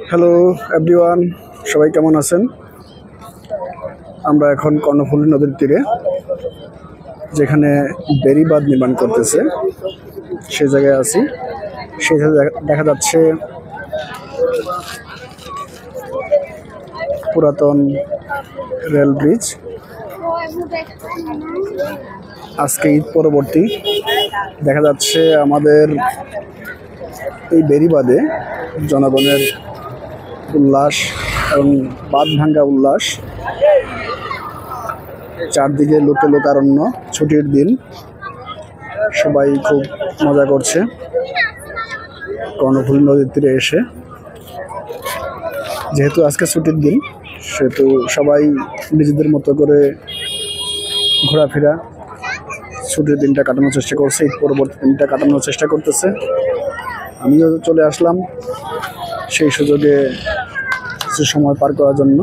Hello everyone, সবাই কেমন আছেন? আমরা এখন কর্ণফুলী নদীর তীরে, যেখানে বেড়িবাঁধ নির্মাণ করতেছে সেই জায়গায় আছি। সেই জায়গায় দেখা যাচ্ছে পুরাতন রেল ব্রিজ। আজকে ঈদ পরবর্তী দেখা যাচ্ছে আমাদের এই বেড়িবাঁধে জনগণের উল্লাস এবং বাঁধ ভাঙ্গা উল্লাস। চারদিকে লোকে লোকারণ্য, ছুটির দিন, সবাই খুব মজা করছে কর্ণফুলী নদীর তীরে এসে। যেহেতু আজকে ছুটির দিন, সেহেতু সবাই নিজেদের মতো করে ঘোরাফেরা ছুটির দিনটা কাটানোর চেষ্টা করছে, ঈদ পরবর্তী দিনটা কাটানোর চেষ্টা করতেছে। আমিও চলে আসলাম সেই সুযোগে কিছু সময় পার করার জন্য।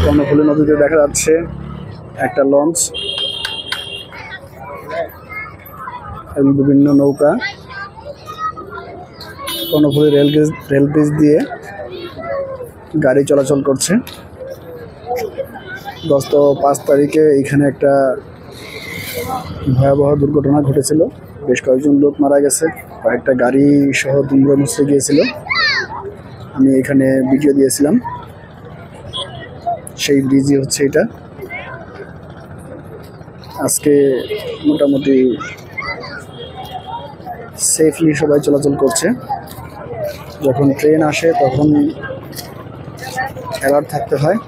কর্ণফুলী নদীতে দেখা যাচ্ছে একটা লঞ্চ এবং বিভিন্ন নৌকা কর্ণফুলী রেল ব্রিজ দিয়ে গাড়ি চলাচল করছে। গত 5 তারিখে এইখানে একটা ভয়াবহ দুর্ঘটনা ঘটেছিল, বেশ কয়েকজন লোক মারা গেছে, কয়েকটা গাড়ি সহ দুমড়ে মুচড়ে গিয়েছিল। আমি এখানে ভিডিও দিয়েছিলাম। সেই ব্রিজই হচ্ছে এটা। আজকে মোটামুটি সেফলি সবাই চলাচল করছে। যখন ট্রেন আসে তখন অ্যালার্ট থাকতে হয়।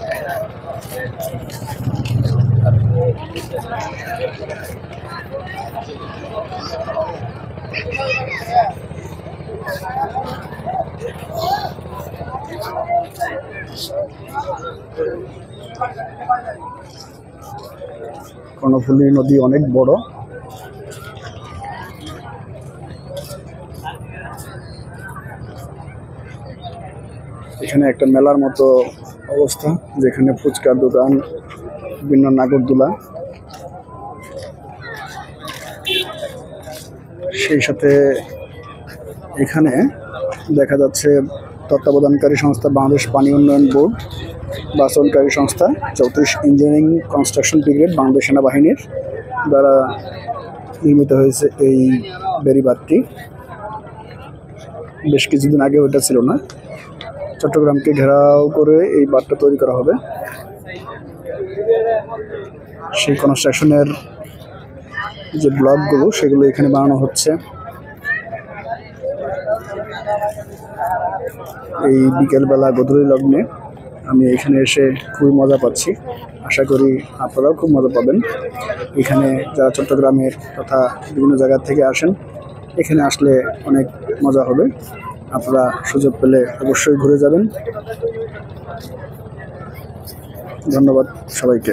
কর্ণফুলী নদী অনেক বড়। এখানে একটা মেলার মতো অবস্থা, যেখানে ফুচকার দোকান, বিভিন্ন নাগরদোলা, সেই সাথে এখানে দেখা যাচ্ছে তত্ত্বাবধানকারী সংস্থা বাংলাদেশ পানি উন্নয়ন বোর্ড, বাস্তবায়নকারী সংস্থা 34 ইঞ্জিনিয়ারিং কনস্ট্রাকশন ব্রিগেড, বাংলাদেশ সেনাবাহিনীর দ্বারা নির্মিত হয়েছে এই বেড়িবাঁধটি। বেশ কিছুদিন আগে ওটা ছিল না। চট্টগ্রামকে ঘেরাও করে এই বাঁধটা তৈরি করা হবে। সেই কনস্ট্রাকশনের যে ব্লকগুলো, সেগুলো এখানে বানানো হচ্ছে। এই বিকেলবেলা গধূলি লগ্নে আমি এখানে এসে খুবই মজা পাচ্ছি। আশা করি আপনারাও খুব মজা পাবেন। এখানে যারা চট্টগ্রামের তথা বিভিন্ন জায়গা থেকে আসেন, এখানে আসলে অনেক মজা হবে। আপনারা সুযোগ পেলে অবশ্যই ঘুরে যাবেন। ধন্যবাদ সবাইকে।